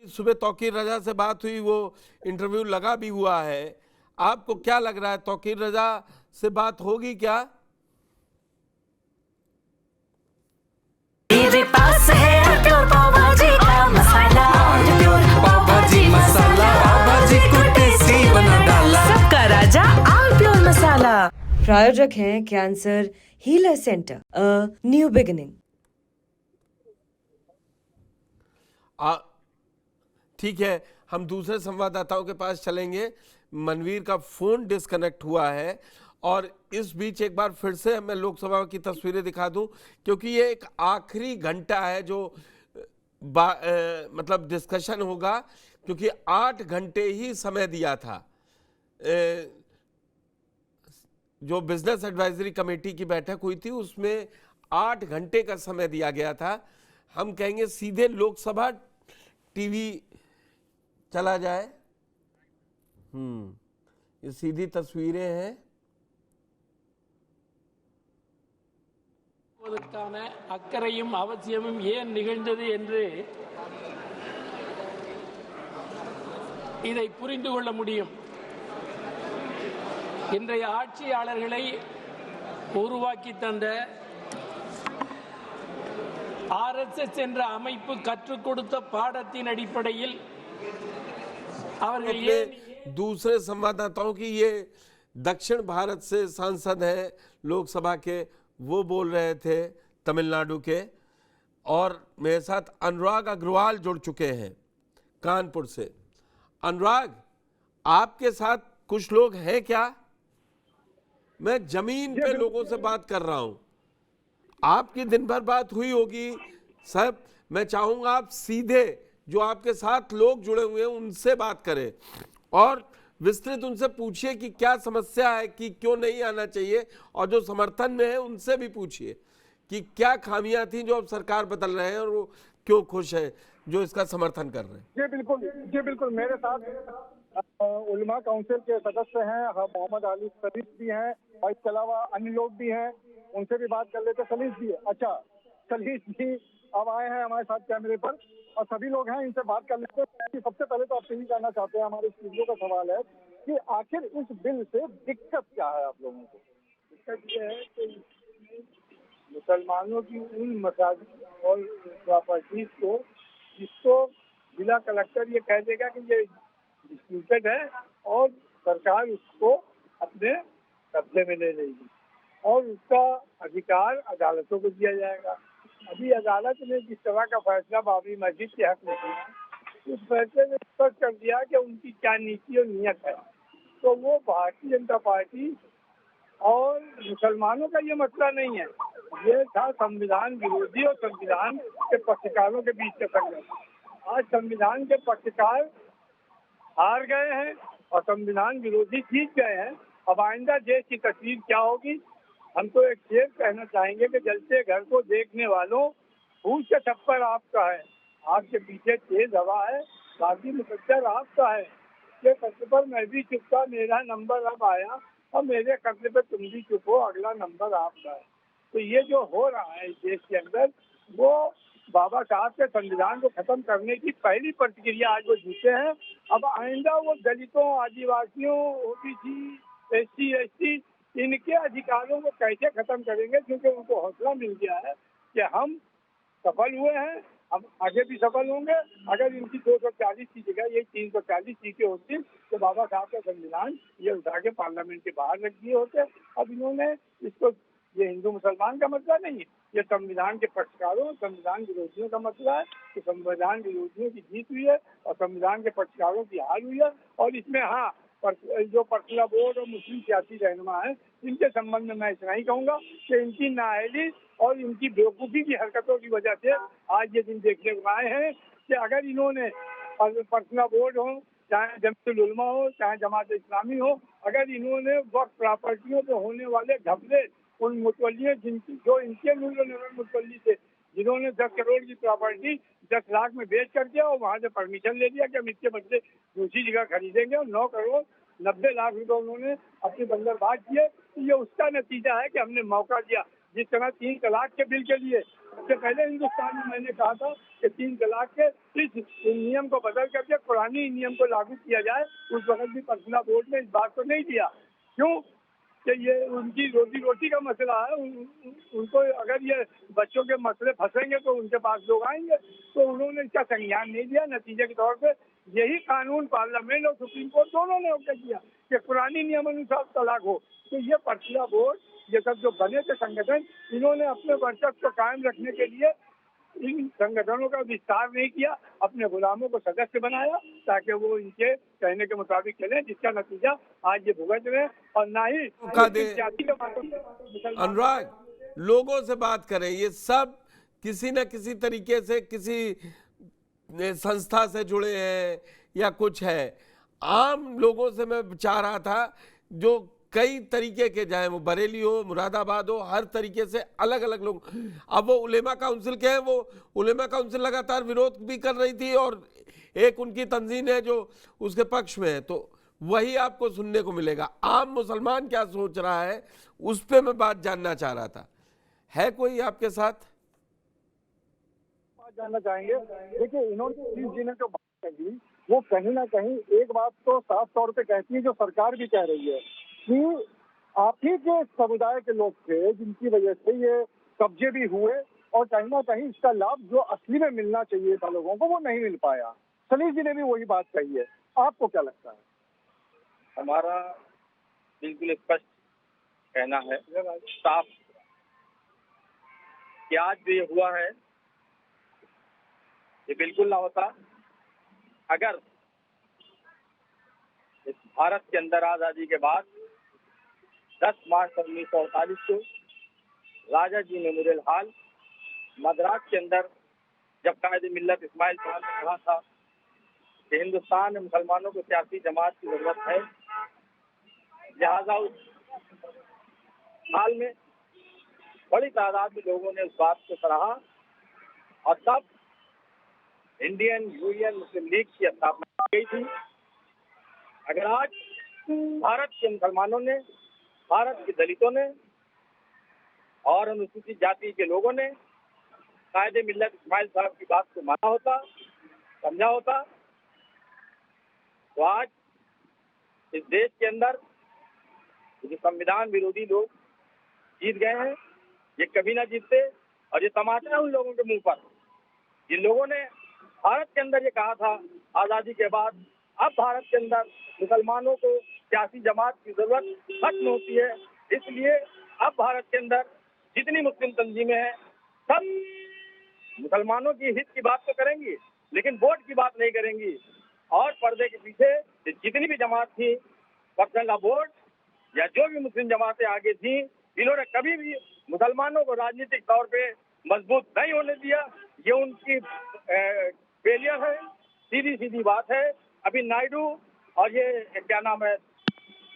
सुबह तौकीर रजा से बात हुई, वो इंटरव्यू लगा भी हुआ है। आपको क्या लग रहा है, तौकीर रजा से बात होगी क्या? मेरे पास है प्योर पाव भाजी का मसाला, प्योर पाव भाजी मसाला, पाव भाजी को टेस्टी बना डाला, सबका राजा आल प्योर मसाला। प्रायोजक हैं cancer healer centre, a new beginning. ठीक है, हम दूसरे संवाददाताओं के पास चलेंगे। मनवीर का फोन डिस्कनेक्ट हुआ है और इस बीच एक बार फिर से मैं लोकसभा की तस्वीरें दिखा दूं, क्योंकि ये एक आखिरी घंटा है जो मतलब डिस्कशन होगा, क्योंकि 8 घंटे ही समय दिया था। जो बिजनेस एडवाइजरी कमेटी की बैठक हुई थी उसमें 8 घंटे का समय दिया गया था। हम कहेंगे सीधे लोकसभा टीवी चला जाए। ये सीधी तस्वीरें हैं। அக்கறையும் அவசியமும் ஏன் நிகழ்ந்தது என்று இதை புரிந்து கொள்ள முடியும். இன்றைய ஆட்சியாளர்களை உருவாக்கி தந்த ஆர்எஸ்எஸ் என்ற அமைப்பு கற்றுக் கொடுத்த பாடத்தின் அடிப்படையில் दूसरे संवाददाताओं की, ये दक्षिण भारत से सांसद हैं लोकसभा के, वो बोल रहे थे तमिलनाडु के, और मेरे साथ अनुराग अग्रवाल जुड़ चुके हैं कानपुर से। अनुराग, आपके साथ कुछ लोग हैं क्या? मैं जमीन पे लोगों से बात कर रहा हूं। आपकी दिन भर बात हुई होगी साहब, मैं चाहूंगा आप सीधे जो आपके साथ लोग जुड़े हुए हैं उनसे बात करें और विस्तृत उनसे पूछिए कि क्या समस्या है, कि क्यों नहीं आना चाहिए, और जो समर्थन में है उनसे भी पूछिए कि क्या खामियां थी जो अब सरकार बदल रहे हैं और वो क्यों खुश है जो इसका समर्थन कर रहे हैं। जी बिल्कुल, मेरे साथ उलमा काउंसिल के सदस्य हैं, मोहम्मद अली सलीस भी हैं और इसके अलावा अन्य लोग भी हैं, उनसे भी बात कर लेते। सलीस जी, अच्छा सलीस जी अब आए हैं हमारे साथ कैमरे पर और सभी लोग हैं, इनसे बात कर लेते हैं। सबसे पहले तो आपसे ही जानना चाहते हैं, हमारे स्टूडियो का सवाल है कि आखिर इस बिल से दिक्कत क्या है आप लोगों को? दिक्कत यह है कि मुसलमानों की उन मसाजिद और प्रॉपर्टीज को, जिसको जिला कलेक्टर ये कह देगा कि ये डिस्प्यूटेड है और सरकार उसको अपने कब्जे में ले लेगी और उसका अधिकार अदालतों को दिया जाएगा। अभी अदालत ने जिस तरह का फैसला बाबरी मस्जिद के हक में किया, उस फैसले ने स्पष्ट कर दिया कि उनकी क्या नीति और नियत है। तो वो भारतीय जनता पार्टी और मुसलमानों का ये मसला नहीं है, ये था संविधान विरोधी और संविधान के पक्षकारों के बीच का संघर्ष। आज संविधान के पक्षकार हार गए हैं और संविधान विरोधी जीत गए हैं। अब आइंदा देश की तस्वीर क्या होगी? हम तो एक शेर कहना चाहेंगे कि जलते घर को देखने वालों, फूल का छप्पर आपका है, आपके पीछे तेज हवा है, बाकी मुकद्दर आपका है। ये कब्जे पर मैं भी चुप था, मेरा नंबर अब आया और मेरे कब्जे पर तुम भी चुप हो, अगला नंबर आपका है। तो ये जो हो रहा है इस देश के अंदर, वो बाबा साहब के संविधान को खत्म करने की पहली प्रतिक्रिया आज वो जीते हैं। अब आइंदा वो दलितों, आदिवासियों, ओबीसी, एससी, एसटी, इनके अधिकारों को कैसे खत्म करेंगे, क्योंकि उनको हौसला मिल गया है कि हम सफल हुए हैं, हम आगे भी सफल होंगे। अगर इनकी 240 की जगह ये 340 सीटें होती तो बाबा साहब का संविधान ये उठा के पार्लियामेंट के बाहर रख दिए होते। अब इन्होंने इसको, ये हिंदू मुसलमान का मसला नहीं है, ये संविधान के पक्षकारों, संविधान विरोधियों का मसला है। तो संविधान विरोधियों की जीत हुई है और संविधान के पक्षकारों की हार हुई है। और इसमें हाँ, जो पर्सनल बोर्ड और मुस्लिम सियासी रहनुमा है, इनके संबंध में मैं इतना ही कहूँगा कि इनकी नाअहली और इनकी बेवकूफ़ी की हरकतों की वजह से आज ये दिन देखने को आए हैं कि अगर इन्होंने पर्सनल बोर्ड हो, चाहे जमीयतुल उलमा हो, चाहे जमात इस्लामी हो, अगर इन्होंने वक्फ प्रॉपर्टियों पे होने वाले घपले, उन मुतवल्लियों जिनकी, जो इनके मुतवल्ली थे, जिन्होंने 10 करोड़ की प्रॉपर्टी 10 लाख में बेच करके और वहाँ से परमिशन ले लिया कि हम इसके बदले दूसरी जगह खरीदेंगे, और 9 करोड़ 90 लाख रुपए उन्होंने अपनी बंदरबाज किए। तो ये उसका नतीजा है कि हमने मौका दिया जिस तरह 3 तलाक के बिल के लिए सबसे पहले हिंदुस्तान में मैंने कहा था कि 3 तलाक के इस नियम को बदल करके पुरानी नियम को लागू किया जाए। उस वक्त भी पर्सनल बोर्ड ने इस बात को नहीं दिया। क्यों कि ये उनकी रोजी रोटी का मसला है। उनको अगर ये बच्चों के मसले फंसेंगे तो उनके पास लोग आएंगे, तो उन्होंने इसका संज्ञान नहीं दिया। नतीजे के तौर पे यही कानून पार्लियामेंट और सुप्रीम कोर्ट दोनों ने ओके किया कि पुरानी नियम अनुसार तलाक हो। तो ये पर्सनल बोर्ड, ये सब जो बने थे संगठन, इन्होंने अपने वर्चस्व को कायम रखने के लिए इन संगठनों का विस्तार नहीं किया, अपने गुलामों को सदस्य बनाया ताकि वो इनके कहने के मुताबिक चले, जिसका नतीजा आज ये भुगत रहे। और ना ही जाति के माध्यम से अनुराग, लोगों से बात करें, ये सब किसी न किसी तरीके से किसी संस्था से जुड़े हैं या कुछ है। आम लोगों से मैं चाह रहा था जो कई तरीके के, चाहे वो बरेली हो, मुरादाबाद हो, हर तरीके से अलग अलग लोग। अब वो उलेमा काउंसिल के हैं, वो उलेमा काउंसिल लगातार विरोध भी कर रही थी और एक उनकी तंजीम है जो उसके पक्ष में है, तो वही आपको सुनने को मिलेगा। आम मुसलमान क्या सोच रहा है उस पर मैं बात जानना चाह रहा था। है कोई आपके साथ? जानना चाहेंगे। देखिए, इन्होंने जी ने जो बात कही वो कहीं ना कहीं एक बात तो साफ तौर पे कहती है, जो सरकार भी कह रही है कि आप ही के समुदाय के लोग थे जिनकी वजह से ये कब्जे भी हुए और कहीं ना कहीं इसका लाभ जो असली में मिलना चाहिए था लोगों को वो नहीं मिल पाया। सलीम जी ने भी वही बात कही है। आपको क्या लगता है? हमारा बिल्कुल स्पष्ट कहना है, साफ, कि आज जो ये हुआ है ये बिल्कुल ना होता अगर इस भारत के अंदर आज़ादी के बाद 10 मार्च 1948 को राजा जी मेमोरियल हॉल मद्रास के अंदर जब कायदे मिल्लत इस्माइल खान ने कहा था कि हिंदुस्तान में मुसलमानों को सियासी जमात की जरूरत है, लिहाजा उस हाल में बड़ी तादाद में लोगों ने उस बात को सराहा और तब इंडियन यूनियन मुस्लिम लीग की स्थापना की गई थी। अगर आज भारत के मुसलमानों ने, भारत के दलितों ने और अनुसूचित जाति के लोगों ने कायदे मिल्लत इस्माइल साहब की बात को माना होता, समझा होता, तो आज इस देश के अंदर जो संविधान विरोधी लोग जीत गए हैं, ये कभी ना जीतते। और ये तमाचा है उन लोगों के मुंह पर जिन लोगों ने भारत के अंदर ये कहा था आज़ादी के बाद अब भारत के अंदर मुसलमानों को सियासी जमात की जरूरत खत्म होती है, इसलिए अब भारत के अंदर जितनी मुस्लिम तंजीमें हैं सब मुसलमानों की हित की बात तो करेंगी लेकिन वोट की बात नहीं करेंगी। और पर्दे के पीछे जितनी भी जमात थी, पर्सनल लॉ बोर्ड या जो भी मुस्लिम जमातें आगे थी, इन्होंने कभी भी मुसलमानों को राजनीतिक तौर पे मजबूत नहीं होने दिया। ये उनकी फेलियर है, सीधी सीधी बात है। अभी नायडू और ये क्या नाम है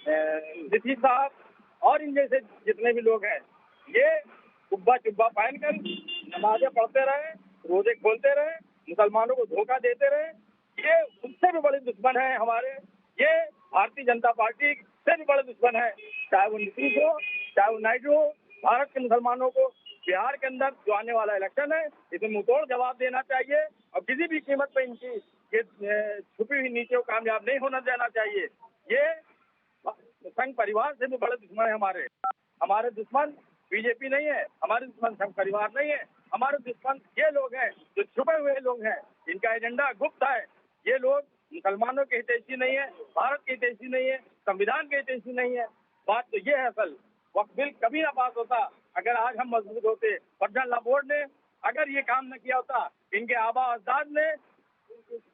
नीतीश साहब और इन जैसे जितने भी लोग हैं, ये कुब्बा चुब्बा पहनकर नमाजें पढ़ते रहे, रोजे खोलते रहे, मुसलमानों को धोखा देते रहे। ये उससे भी बड़े दुश्मन है हमारे, ये भारतीय जनता पार्टी से भी बड़े दुश्मन है, चाहे वो नीतीश हो चाहे वो नायडू हो। भारत के मुसलमानों को बिहार के अंदर जो आने वाला इलेक्शन है इसमें मुंहतोड़ जवाब देना चाहिए और किसी भी कीमत पर इनकी ये छुपी हुई नीतियों को कामयाब नहीं होना देना चाहिए। ये संघ परिवार से भी बड़े दुश्मन है हमारे दुश्मन बीजेपी नहीं है, हमारे दुश्मन संघ परिवार नहीं है, हमारे दुश्मन ये लोग हैं जो छुपे हुए लोग हैं, इनका एजेंडा गुप्त है। ये लोग मुसलमानों के हितैषी नहीं है, भारत के हितैषी नहीं है, संविधान के हितैषी नहीं है। बात तो ये है असल। वक्त बिल कभी ना पास होता अगर आज हम मजबूत होते। पर्सनल लॉ बोर्ड ने अगर ये काम न किया होता, इनके आबा अजदाद ने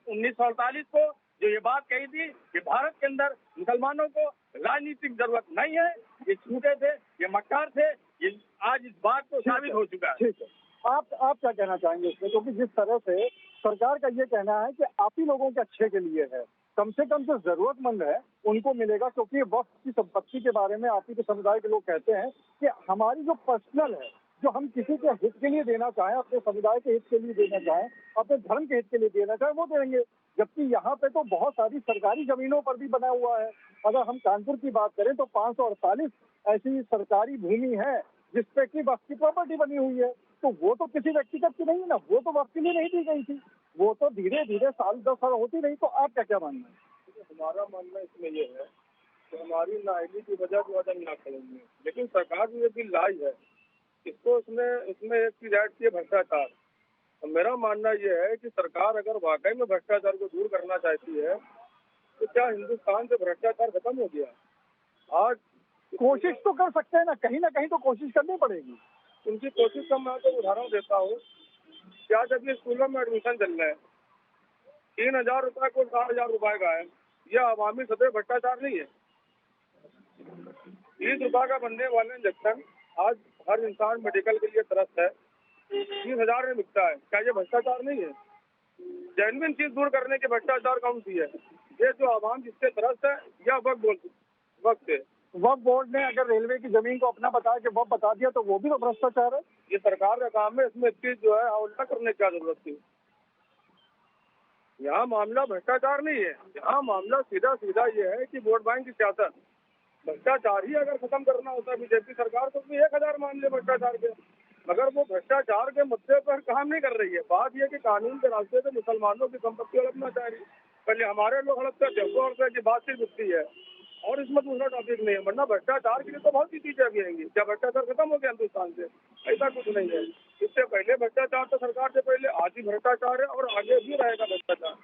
1948 को जो ये बात कही थी कि भारत के अंदर मुसलमानों को राजनीतिक जरूरत नहीं है, ये झूठे थे, ये मक्कार थे, ये आज इस बात को साबित हो चुका है। ठीक है, आप क्या कहना चाहेंगे इसमें? क्योंकि जिस तरह से सरकार का ये कहना है कि आप ही लोगों के अच्छे के लिए है, कम से कम जो जरूरतमंद है उनको मिलेगा, क्योंकि वक्त की संपत्ति के बारे में आप ही के समुदाय के लोग कहते हैं कि हमारी जो पर्सनल है, जो हम किसी के हित के लिए देना चाहें, अपने समुदाय के हित के लिए देना चाहें, अपने धर्म के हित के लिए देना चाहें, वो देंगे। जबकि यहाँ पे तो बहुत सारी सरकारी जमीनों पर भी बना हुआ है। अगर हम कानपुर की बात करें तो 548 ऐसी सरकारी भूमि है जिसपे की वक्फ की प्रॉपर्टी बनी हुई है, तो वो तो किसी व्यक्तिगत की नहीं है ना, वो तो वक्फ के लिए नहीं दी गई थी, वो तो धीरे धीरे साल 10 साल होती रही। तो आपका क्या मानना है? हमारा मानना इसमें ये है कि हमारी नाअहली की वजह जो अदम ना करेंगे, लेकिन सरकार ने ये बिल लाई है, इसको इसमें एक चीज ऐड की है भ्रष्टाचार। और मेरा मानना ये है कि सरकार अगर वाकई में भ्रष्टाचार को दूर करना चाहती है तो क्या हिंदुस्तान से भ्रष्टाचार खत्म हो गया? आज कोशिश तो कर सकते हैं ना कहीं तो कोशिश करनी पड़ेगी। उनकी कोशिश का मैं आपको उदाहरण देता हूँ। क्या जब ये स्कूलों में एडमिशन चल रहा है 3,000 रुपए को 4,000 रुपए का है, यह अवामी सतह भ्रष्टाचार नहीं है? 30 रुपए का बनने वाला इंजेक्शन आज हर इंसान मेडिकल के लिए त्रस्त है, 30,000 में बिकता है। क्या ये भ्रष्टाचार नहीं है? जेन्युइन चीज दूर करने की भ्रष्टाचार कौन सी है? ये जो आवाम जिससे त्रस्त है या वक्त है। वक्फ बोर्ड ने अगर रेलवे की जमीन को अपना बता के वक्फ बता दिया तो वो भी तो भ्रष्टाचार है। ये सरकार का काम है, इसमें चीज जो है उल्टा करने की क्या जरूरत थी? यहाँ मामला भ्रष्टाचार नहीं है, यहाँ मामला सीधा ये है कि वोट बैंक की सियासत। भ्रष्टाचार ही अगर खत्म करना होता है बीजेपी सरकार तो 1000 मामले भ्रष्टाचार के, मगर वो भ्रष्टाचार के मुद्दे पर काम नहीं कर रही है। बात यह कि कानून के रास्ते से मुसलमानों की संपत्ति हड़पना चाह रही है। पहले हमारे लोग हड़पते थे, 2 रुपए की बात सिर्फ दिखती है और इसमें दूसरा टॉपिक नहीं है, वरना भ्रष्टाचार के लिए तो बहुत सी चीजें अभी आएंगी। क्या भ्रष्टाचार खत्म हो गया हिंदुस्तान से? ऐसा कुछ नहीं है। इससे पहले भ्रष्टाचार तो सरकार से पहले आज ही भ्रष्टाचार है और आगे भी रहेगा भ्रष्टाचार,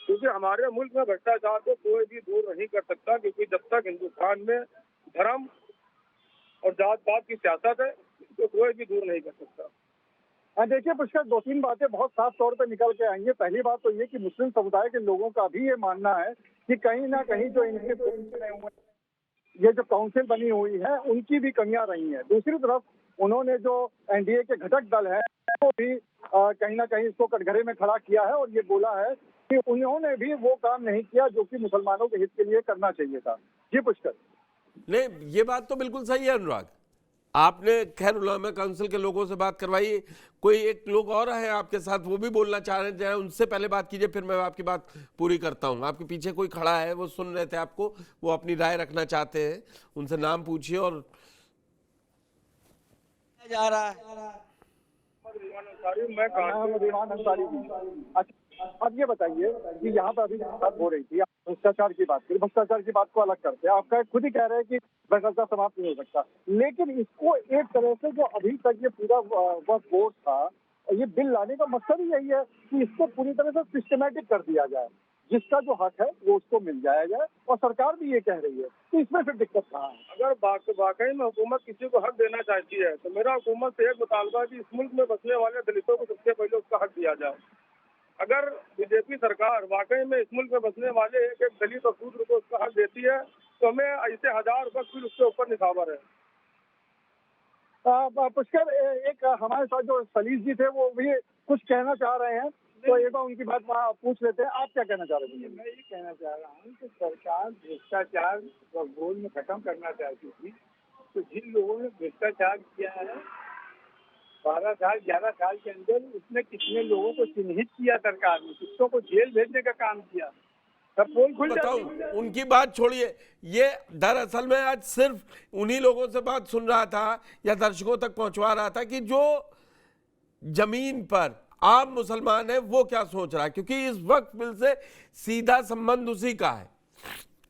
क्योंकि हमारे मुल्क में भ्रष्टाचार को कोई भी दूर नहीं कर सकता, क्योंकि जब तक हिंदुस्तान में धर्म और जात पात की सियासत है इसको कोई भी दूर नहीं कर सकता। हाँ, देखिए पुष्कर, 2-3 बातें बहुत साफ तौर पे निकल के आएंगी। पहली बात तो ये कि मुस्लिम समुदाय के लोगों का भी ये मानना है कि कहीं ना कहीं जो इनके ये जो काउंसिल बनी हुई है उनकी भी कमियां रही हैं। दूसरी तरफ उन्होंने जो एनडीए के घटक दल है वो भी कहीं ना कहीं इसको कटघरे में खड़ा किया है और ये बोला है कि उन्होंने भी वो काम नहीं किया जो कि मुसलमानों के हित के लिए करना चाहिए था। जी पुष्कर। नहीं, ये बात तो बिल्कुल सही है अनुराग। आपने खैर उलमा काउंसिल के लोगों से बात करवाई, कोई एक लोग और है आपके साथ, वो भी बोलना चाह रहे हैं, उनसे पहले बात कीजिए, फिर मैं आपकी बात पूरी करता हूं। आपके पीछे कोई खड़ा है, वो सुन रहे थे आपको, वो अपनी राय रखना चाहते हैं, उनसे नाम पूछिए। और जा रहा है अच्छा, अब ये बताइए कि यहाँ पर अभी बात हो रही थी, भ्रष्टाचार की बात करी, भ्रष्टाचार की बात को अलग करते हैं। आपका खुद ही कह रहे हैं कि भ्रष्टाचार समाप्त नहीं हो सकता, लेकिन इसको एक तरह से जो अभी तक ये पूरा वक्फ बोर्ड था, ये बिल लाने का मकसद ही यही है कि इसको पूरी तरह से सिस्टमैटिक कर दिया जाए, जिसका जो हक है वो उसको मिल जाया जाए, और सरकार भी ये कह रही है। तो इसमें फिर दिक्कत कहाँ है? अगर वाकई में हुकूमत किसी को हक देना चाहती है तो मेरा हुकूमत से एक मुतालबा है कि इस मुल्क में बसने वाले दलितों को सबसे पहले उसका हक दिया जाए। अगर बीजेपी सरकार वाकई में इस मुल्क में बसने वाले एक दलित और शूद्र को उसका हक देती है तो हमें ऐसे 1000 वक्त फिर उसके ऊपर निशावर है। पुष्कर, एक हमारे साथ जो सलीस जी थे वो भी कुछ कहना चाह रहे हैं, तो एक बार उनकी बात पूछ लेते हैं। आप क्या कहना चाह रहे थे? मैं ये कहना चाह रहा हूँ कि सरकार भ्रष्टाचार वक्फ बोर्ड में खत्म करना चाहती थी, तो जिन लोगों ने भ्रष्टाचार किया है 12 साल 11 साल के अंदर, उसने कितने लोगों को चिन्हित किया, सरकार ने कितनों को जेल भेजने का काम किया, सब पोल खुल बताओ, जाती है। उनकी बात छोड़िए, ये दरअसल में आज सिर्फ उन्हीं लोगों से बात सुन रहा था या दर्शकों तक पहुंचवा रहा था कि जो जमीन पर आम मुसलमान है वो क्या सोच रहा है, क्योंकि इस वक्त बिल से सीधा संबंध उसी का है।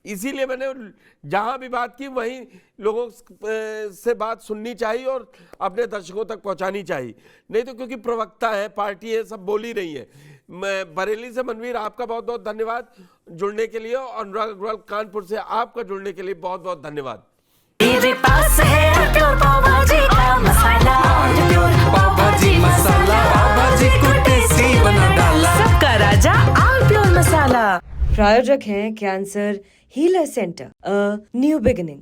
इसीलिए मैंने जहां भी बात की वहीं लोगों से बात सुननी चाहिए और अपने दर्शकों तक पहुंचानी चाहिए, नहीं तो क्योंकि प्रवक्ता है, पार्टी है, सब बोल ही रही है। मैं बरेली से मनवीर, आपका बहुत बहुत धन्यवाद जुड़ने के लिए, और अनुराग अग्रवाल कानपुर से आपका जुड़ने के लिए बहुत बहुत धन्यवाद। मेरे पास है प्योर पाव भाजी का मसाला, पाव भाजी मसाला, पाव भाजी को टेस्टी बना डाला, सबका राजा ऑल प्योर मसाला। प्रायोजक हैं cancer healer centre, a new beginning.